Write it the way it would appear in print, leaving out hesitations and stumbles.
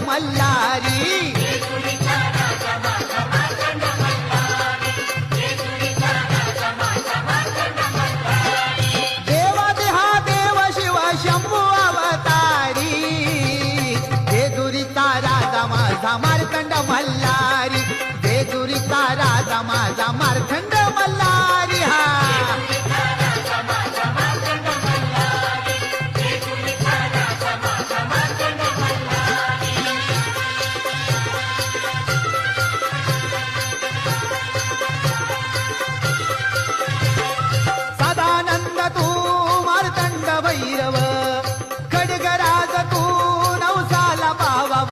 मल्हारी देवादेहा देव शिव शंभू अवतारी जेजुरीचा राजा माझा मार्तंड मल्हारी जेजुरीचा राजा माझा